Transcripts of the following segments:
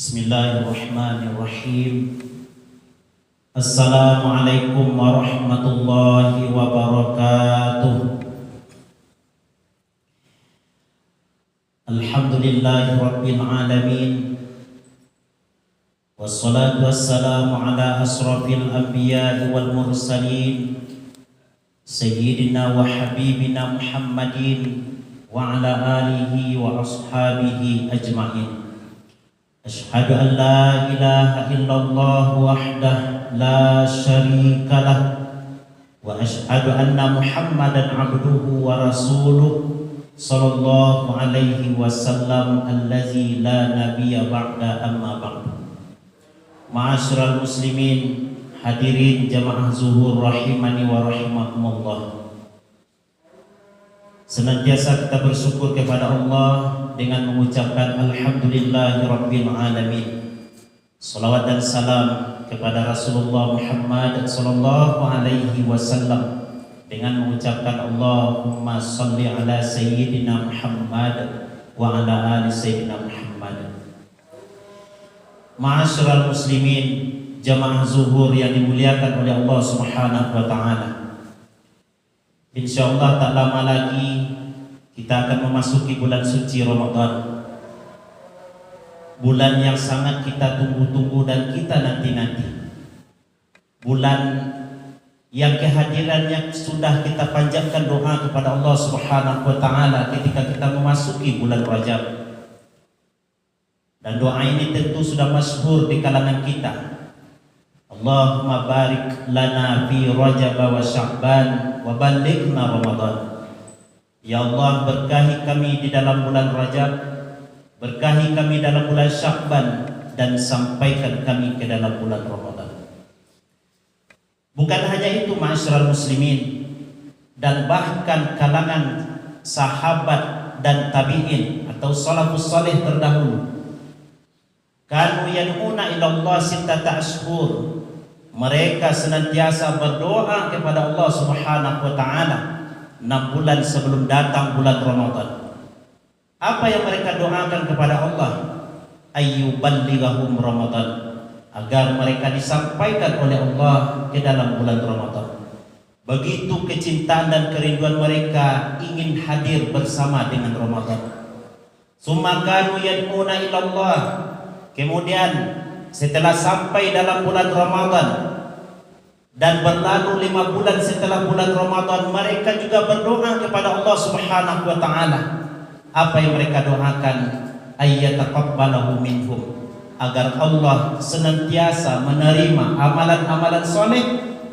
Bismillahirrahmanirrahim. Assalamualaikum warahmatullahi wabarakatuh. Alhamdulillahi rabbil alamin. Wassalatu wassalamu ala asrafil anbiya'i wal mursalin, sayyidina wa habibina Muhammadin wa ala alihi wa ashabihi ajma'in. Asyhadu an la ilaha illallah wahdah la syarika lah wa asyhadu anna Muhammadan abduhu wa rasuluh sallallahu alaihi wasallam allazi la nabiyya ba'da amma ba'du. Ma'asyiral muslimin, hadirin jamaah zuhur rahimani wa rahimakumullah. Senantiasa kita bersyukur kepada Allah dengan mengucapkan alhamdulillahirabbil alamin. Salawat dan salam kepada Rasulullah Muhammad sallallahu alaihi wasallam dengan mengucapkan Allahumma shalli ala sayyidina Muhammad wa ala ali sayyidina Muhammad. Ma'asyiral muslimin, jamaah zuhur yang dimuliakan oleh Allah Subhanahu wa taala. Insyaallah tak lama lagi kita akan memasuki bulan suci Ramadan. Bulan yang sangat kita tunggu-tunggu dan kita nanti-nanti. Bulan yang kehadirannya sudah kita panjatkan doa kepada Allah Subhanahu wa taala ketika kita memasuki bulan Rajab. Dan doa ini tentu sudah masyhur di kalangan kita. Allahumma barik lana fi Rajab wa Sya'ban wa ballighna Ramadan. Ya Allah, berkahi kami di dalam bulan Rajab, berkahi kami dalam bulan Sya'ban, dan sampaikan kami ke dalam bulan Ramadan. Bukan hanya itu ma'asyiral muslimin, dan bahkan kalangan sahabat dan tabi'in atau salafus salih terdahulu, kanu yad'una ila Allah sittata ashhur. Mereka senantiasa berdoa kepada Allah Subhanahu wa taala 6 bulan sebelum datang bulan Ramadan. Apa yang mereka doakan kepada Allah? Ayyuballighahum Ramadan, agar mereka disampaikan oleh Allah ke dalam bulan Ramadan. Begitu kecintaan dan kerinduan mereka ingin hadir bersama dengan Ramadan. Summa kanu yad'una ila Allah. Kemudian setelah sampai dalam bulan Ramadan dan berlalu 5 bulan setelah bulan Ramadan, mereka juga berdoa kepada Allah Subhanahu wa taala. Apa yang mereka doakan? Ayyataqabbalahu minhum, agar Allah senantiasa menerima amalan-amalan soleh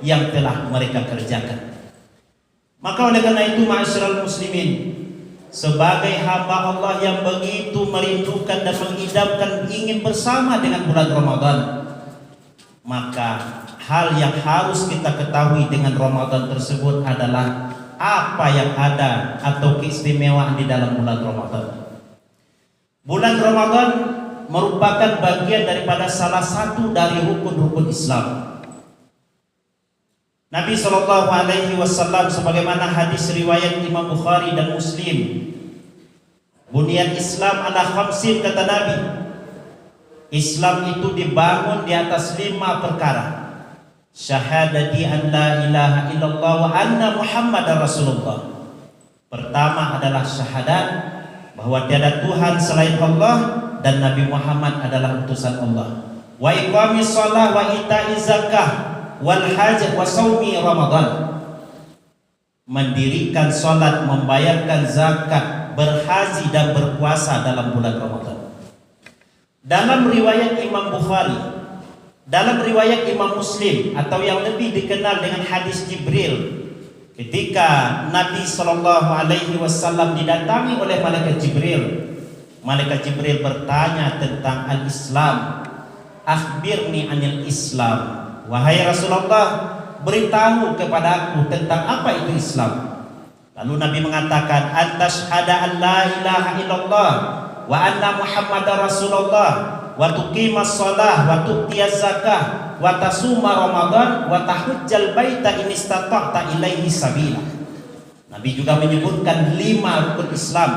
yang telah mereka kerjakan. Maka oleh karena itu ma'asyiral muslimin, sebagai hamba Allah yang begitu merindukan dan mengidamkan ingin bersama dengan bulan Ramadan, maka hal yang harus kita ketahui dengan Ramadan tersebut adalah apa yang ada atau keistimewaan di dalam bulan Ramadan. Bulan Ramadan merupakan bagian daripada salah satu dari rukun-rukun Islam. Nabi SAW sebagaimana hadis riwayat Imam Bukhari dan Muslim, bunyan Islam ala khamsin, kata Nabi, Islam itu dibangun di atas 5 perkara. Syahadati an la ilaha illallah wa anna Muhammadar Rasulullah. Pertama adalah syahadat bahwa tiada Tuhan selain Allah dan Nabi Muhammad adalah utusan Allah. Wa iqamis shalah wa ita'iz zakah wal hajj wa shaumi Ramadan. Mendirikan salat, membayarkan zakat, berhaji dan berpuasa dalam bulan Ramadan. Dalam riwayat Imam Bukhari, dalam riwayat Imam Muslim, atau yang lebih dikenal dengan hadis Jibril, ketika Nabi SAW didatangi oleh malaikat Jibril bertanya tentang al-Islam. Akhbirni anil Islam, wahai Rasulullah, beritahu kepadaku tentang apa itu Islam. Lalu Nabi mengatakan, antashhada an la ilaha illallah wa anna Muhammadar Rasulullah wa tuqimas shalah wa tu'tiyaz zakah wa tasuma Ramadan wa tahujjal baita in istata'ta ilaihi sabila. Nabi juga menyebutkan 5 rukun Islam.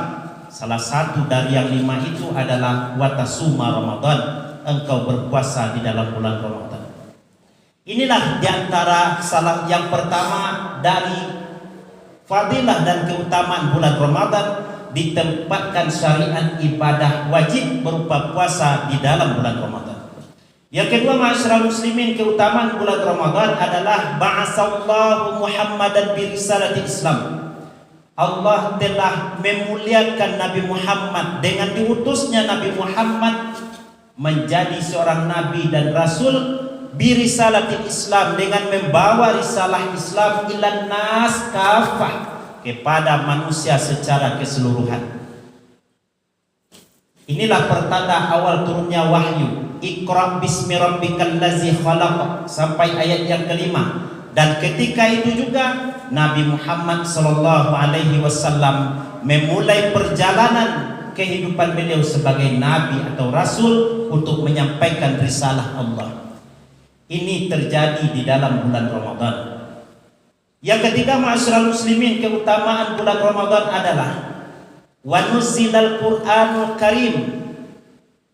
Salah satu dari yang 5 itu adalah wa tasuma Ramadan, engkau berpuasa di dalam bulan Ramadan. Inilah diantara salah yang pertama dari fadilah dan keutamaan bulan Ramadan, ditempatkan syariat ibadah wajib berupa puasa di dalam bulan Ramadan. Yang kedua, ma'asyiral muslimin, keutamaan bulan Ramadan adalah ba'asallahu Muhammadan bi risalati Islam. Allah telah memuliakan Nabi Muhammad dengan diutusnya Nabi Muhammad menjadi seorang nabi dan rasul bi risalati Islam, dengan membawa risalah Islam ilan nas kafah, kepada manusia secara keseluruhan. Inilah pertanda awal turunnya wahyu. Iqra bismi rabbikal ladzi khalaq sampai ayat yang kelima. Dan ketika itu juga Nabi Muhammad sallallahu alaihi wasallam memulai perjalanan kehidupan beliau sebagai nabi atau rasul untuk menyampaikan risalah Allah. Ini terjadi di dalam bulan Ramadan. Yang ketiga, ma'asyiral muslimin, keutamaan bulan Ramadan adalah wa nuzilal Qur'anul Karim,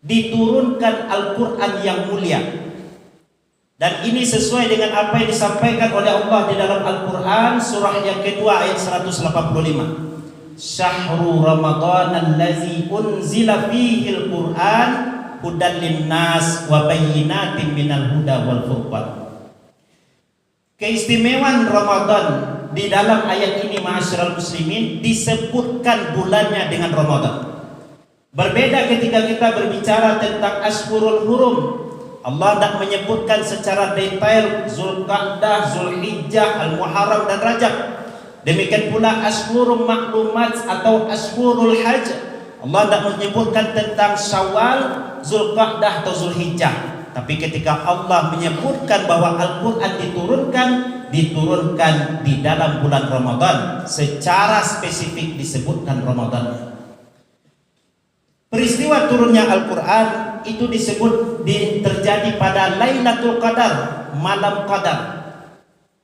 diturunkan Al-Quran yang mulia. Dan ini sesuai dengan apa yang disampaikan oleh Allah di dalam Al-Quran, surah yang kedua ayat 185. Syahrul Ramadan allazi unzila fihi al-Quran hudan linnas wa bayyinatin minal huda wal furqan. Keistimewaan Ramadan di dalam ayat ini, ma'asyiral muslimin, disebutkan bulannya dengan Ramadan. Berbeda ketika kita berbicara tentang Ashhurul Hurum. Allah tidak menyebutkan secara detail Zulqa'dah, Zulhijjah, Al-Muharram dan Rajab. Demikian pula Ashhurul Ma'lumat atau Ashhurul Hajj. Allah tidak menyebutkan tentang Syawal, Zulqa'dah atau Zulhijjah. Tapi ketika Allah menyebutkan bahwa Al-Quran diturunkan di dalam bulan Ramadan, secara spesifik disebutkan Ramadan. Peristiwa turunnya Al-Quran itu terjadi pada Lailatul Qadar, malam Qadar.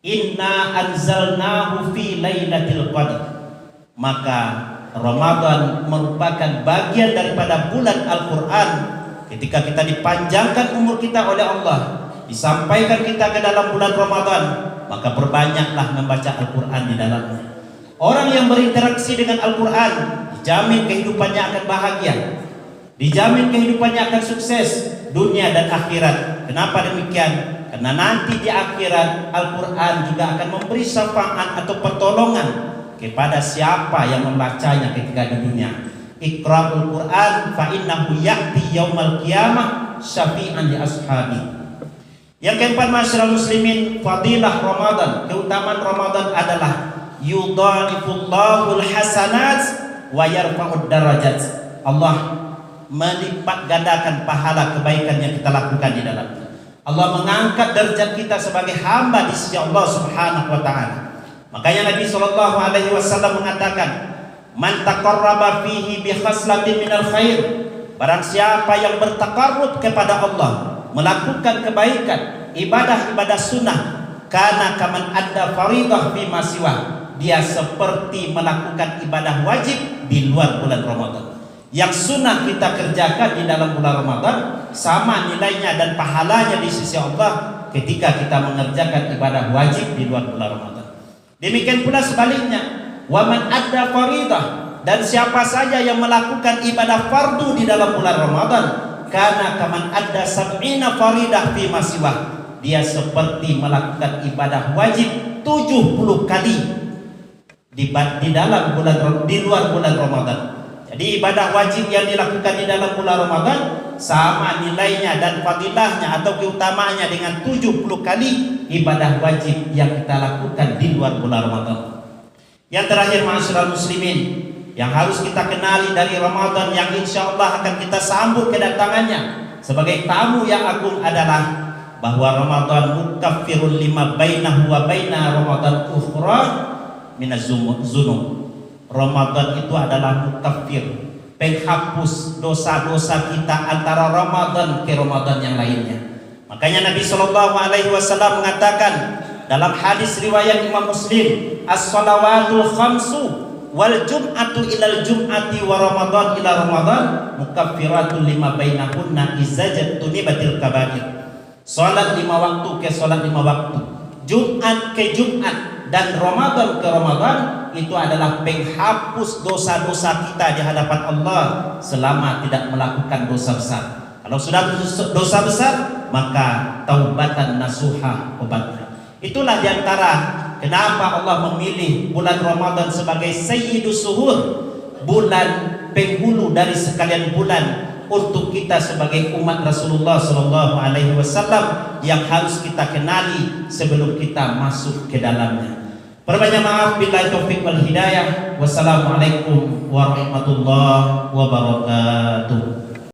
Inna anzalnahu fi Lailatul Qadar. Maka Ramadan merupakan bagian daripada bulan Al-Quran. Ketika kita dipanjangkan umur kita oleh Allah, disampaikan kita ke dalam bulan Ramadan, maka perbanyaklah membaca Al-Quran di dalamnya. Orang yang berinteraksi dengan Al-Quran dijamin kehidupannya akan bahagia, dijamin kehidupannya akan sukses dunia dan akhirat. Kenapa demikian? Karena nanti di akhirat Al-Quran juga akan memberi syafaat atau pertolongan kepada siapa yang membacanya ketika di dunia. Iqra'ul Quran fa innahu ya'ti yaumal qiyamah syafi'an li ashabi. Yang keempat, ma'asyiral muslimin, fadilah Ramadan, keutamaan Ramadan adalah yudha'ifullahu hasanat wa yarfa'ud darajat. Allah melipat gandakan pahala kebaikan yang kita lakukan di dalamnya. Allah mengangkat derajat kita sebagai hamba di sisi Allah Subhanahu wa taala. Makanya Nabi sallallahu alaihi wasallam mengatakan, "Man taqarraba fihi bi khaslatin minal khair." Barang siapa yang bertakarrub kepada Allah, melakukan kebaikan, ibadah-ibadah sunnah, kana kaman adda faridah fi masiwa, dia seperti melakukan ibadah wajib di luar bulan Ramadan. Yang sunnah kita kerjakan di dalam bulan Ramadan sama nilainya dan pahalanya di sisi Allah ketika kita mengerjakan ibadah wajib di luar bulan Ramadan. Demikian pula sebaliknya, wa man adda faridah, dan siapa saja yang melakukan ibadah fardu di dalam bulan Ramadan, kana kaman adda sab'ina faridah fi masiwa, dia seperti melakukan ibadah wajib 70 kali di dalam bulan, di luar bulan Ramadan. Jadi ibadah wajib yang dilakukan di dalam bulan Ramadan sama nilainya dan fadilahnya atau keutamaannya dengan 70 kali ibadah wajib yang kita lakukan di luar bulan Ramadan. Yang terakhir, ma'asyiral muslimin, yang harus kita kenali dari Ramadan yang insya Allah akan kita sambut kedatangannya sebagai tamu yang agung adalah bahwa Ramadan mukaffirun lima bainahu wa baina Ramadan ukhra minaz zunub. Ramadan itu adalah mukaffir, penghapus dosa-dosa kita antara Ramadan ke Ramadan yang lainnya. Makanya Nabi sallallahu alaihi wasallam mengatakan dalam hadis riwayat Imam Muslim, as-shalawatul khamsu wal jum'atu ilal jum'ati wa ramadan ila ramadan mukaffiratun lima bainahunna izajatunibatil kaba'ir. Salat 5 waktu ke salat 5 waktu, Jumat ke Jumat, dan Ramadan ke Ramadan itu adalah penghapus dosa-dosa kita di hadapan Allah selama tidak melakukan dosa besar. Kalau sudah dosa besar, maka taubatan nasuha obatnya. Itulah diantara kenapa Allah memilih bulan Ramadan sebagai sayyidus suhur, bulan penghulu dari sekalian bulan, untuk kita sebagai umat Rasulullah Sallallahu Alaihi Wasallam yang harus kita kenali sebelum kita masuk ke dalamnya. Perbanyak maaf, billahi taufiq wal hidayah. Wassalamualaikum warahmatullahi wabarakatuh.